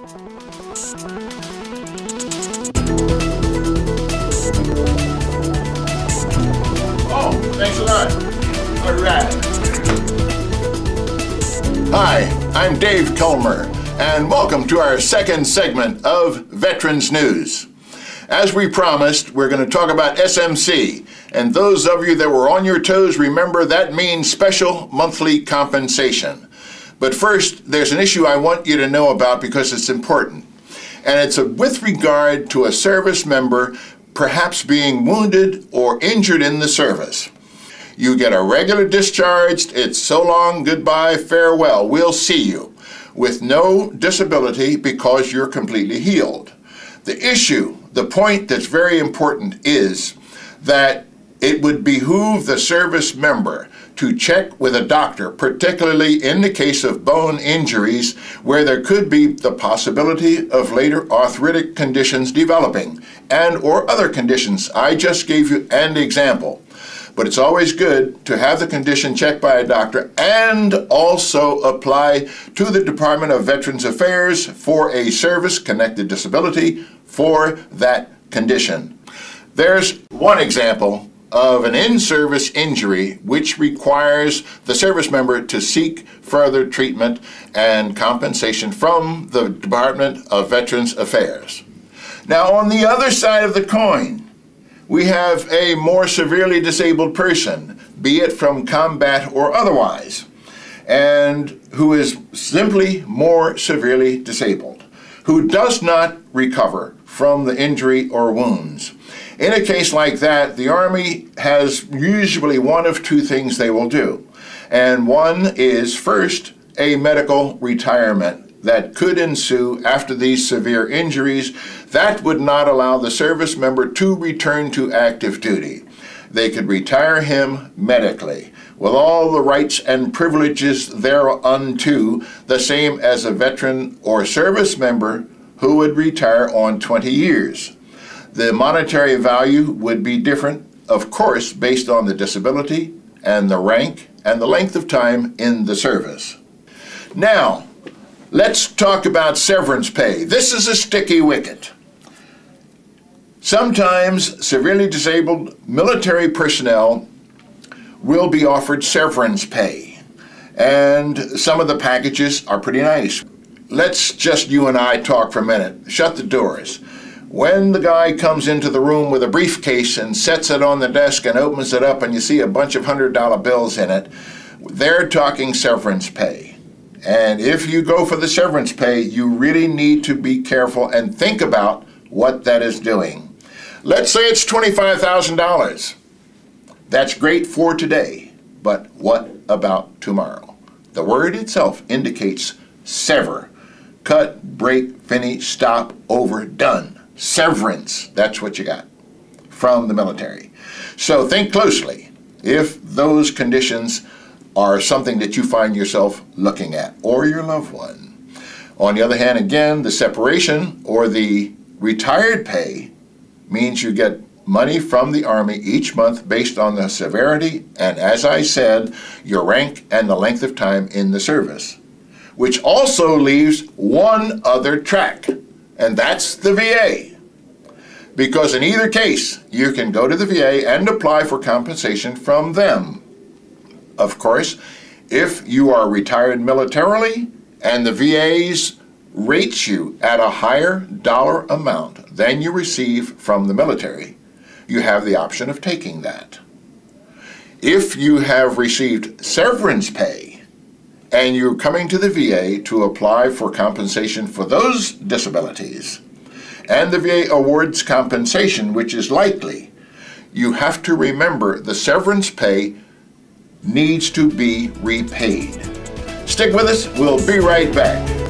Oh, thanks a lot. All right. Hi, I'm Dave Culmer, and welcome to our second segment of Veterans News. As we promised, we're going to talk about S.M.C. And those of you that were on your toes, remember that means special monthly compensation. But first, there's an issue I want you to know about because it's important. And it's with regard to a service member perhaps being wounded or injured in the service. You get a regular discharge, it's so long, goodbye, farewell, we'll see you, with no disability because you're completely healed. The issue, the point that's very important is that it would behoove the service member to check with a doctor, particularly in the case of bone injuries where there could be the possibility of later arthritic conditions developing and or other conditions. I just gave you an example. But it's always good to have the condition checked by a doctor and also apply to the Department of Veterans Affairs for a service-connected disability for that condition. There's one example of an in-service injury which requires the service member to seek further treatment and compensation from the Department of Veterans Affairs. Now, on the other side of the coin, we have a more severely disabled person, be it from combat or otherwise, and who is simply more severely disabled, who does not recover from the injury or wounds. In a case like that, the Army has usually one of two things they will do. And one is, first, a medical retirement that could ensue after these severe injuries. That would not allow the service member to return to active duty. They could retire him medically, with all the rights and privileges thereunto, the same as a veteran or service member who would retire on 20 years. The monetary value would be different, of course, based on the disability and the rank and the length of time in the service. Now, let's talk about severance pay. This is a sticky wicket. Sometimes severely disabled military personnel will be offered severance pay, and some of the packages are pretty nice. Let's just you and I talk for a minute. Shut the doors. When the guy comes into the room with a briefcase and sets it on the desk and opens it up and you see a bunch of $100 bills in it, they're talking severance pay. And if you go for the severance pay, you really need to be careful and think about what that is doing. Let's say it's $25,000. That's great for today, but what about tomorrow? The word itself indicates sever. Cut, break, finish, stop, over, done. Severance, that's what you got from the military. So think closely if those conditions are something that you find yourself looking at, or your loved one. On the other hand, again, the separation or the retired pay means you get money from the Army each month based on the severity and, as I said, your rank and the length of time in the service, which also leaves one other track, and that's the VA. Because in either case, you can go to the VA and apply for compensation from them. Of course, if you are retired militarily and the VA's rates you at a higher dollar amount than you receive from the military, you have the option of taking that. If you have received severance pay and you're coming to the VA to apply for compensation for those disabilities, and the VA awards compensation, which is likely, you have to remember the severance pay needs to be repaid. Stick with us, we'll be right back.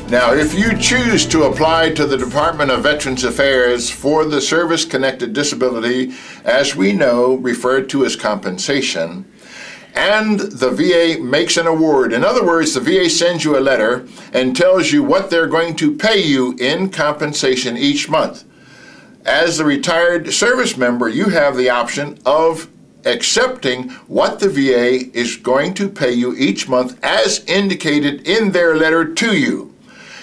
Now, if you choose to apply to the Department of Veterans Affairs for the service-connected disability, as we know, referred to as compensation, and the VA makes an award. In other words, the VA sends you a letter and tells you what they're going to pay you in compensation each month. As the retired service member, you have the option of accepting what the VA is going to pay you each month as indicated in their letter to you.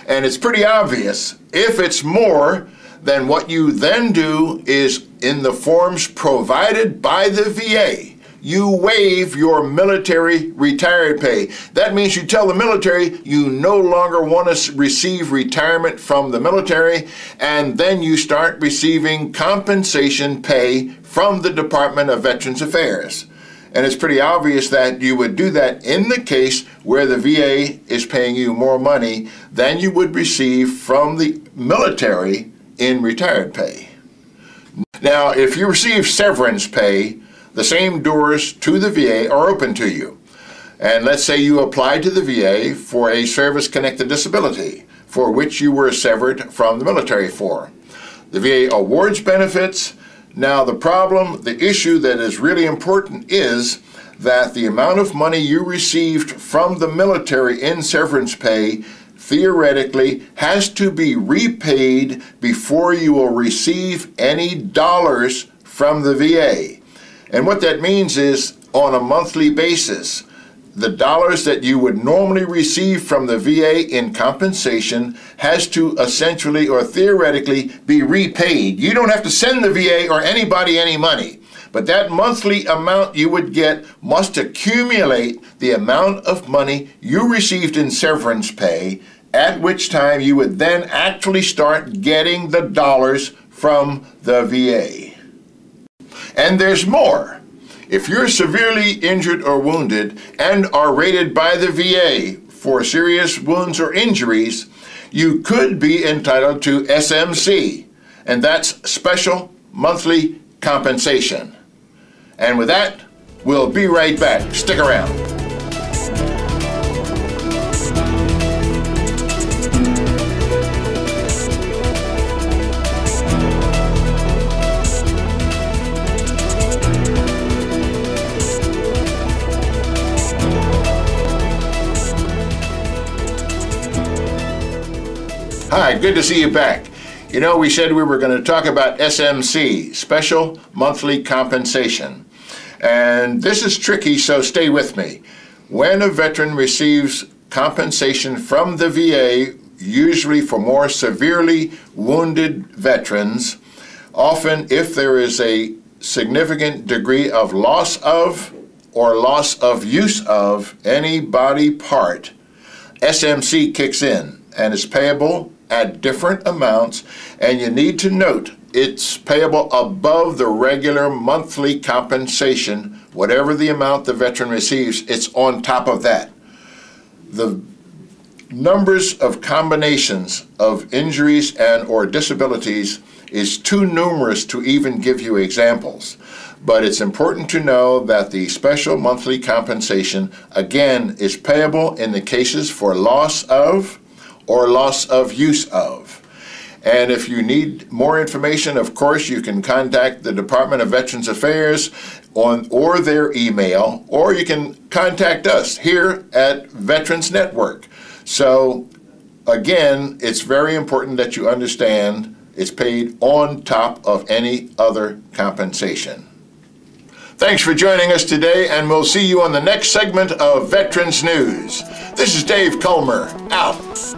And it's pretty obvious. If it's more, then what you then do is, in the forms provided by the VA, you waive your military retired pay. That means you tell the military you no longer want to receive retirement from the military, and then you start receiving compensation pay from the Department of Veterans Affairs. And it's pretty obvious that you would do that in the case where the VA is paying you more money than you would receive from the military in retired pay. Now, if you receive severance pay, the same doors to the VA are open to you. And let's say you applied to the VA for a service-connected disability for which you were severed from the military for. The VA awards benefits. Now the issue that is really important is that the amount of money you received from the military in severance pay theoretically has to be repaid before you will receive any dollars from the VA. And what that means is, on a monthly basis, the dollars that you would normally receive from the VA in compensation has to essentially or theoretically be repaid. You don't have to send the VA or anybody any money, but that monthly amount you would get must accumulate the amount of money you received in severance pay, at which time you would then actually start getting the dollars from the VA. And there's more. If you're severely injured or wounded and are rated by the VA for serious wounds or injuries, you could be entitled to S.M.C, and that's Special Monthly Compensation. And with that, we'll be right back. Stick around. Hi, good to see you back. You know, we said we were going to talk about S.M.C, Special Monthly Compensation. And this is tricky, so stay with me. When a veteran receives compensation from the VA, usually for more severely wounded veterans, often if there is a significant degree of loss of or loss of use of any body part, S.M.C kicks in and is payable at different amounts, and you need to note it's payable above the regular monthly compensation. Whatever the amount the veteran receives, it's on top of that. The numbers of combinations of injuries and or disabilities is too numerous to even give you examples. But it's important to know that the special monthly compensation, again, is payable in the cases for loss of or loss of use of. And if you need more information, of course, you can contact the Department of Veterans Affairs or their email, or you can contact us here at Veterans Network. So again, it's very important that you understand it's paid on top of any other compensation. Thanks for joining us today, and we'll see you on the next segment of Veterans News. This is Dave Culmer, out.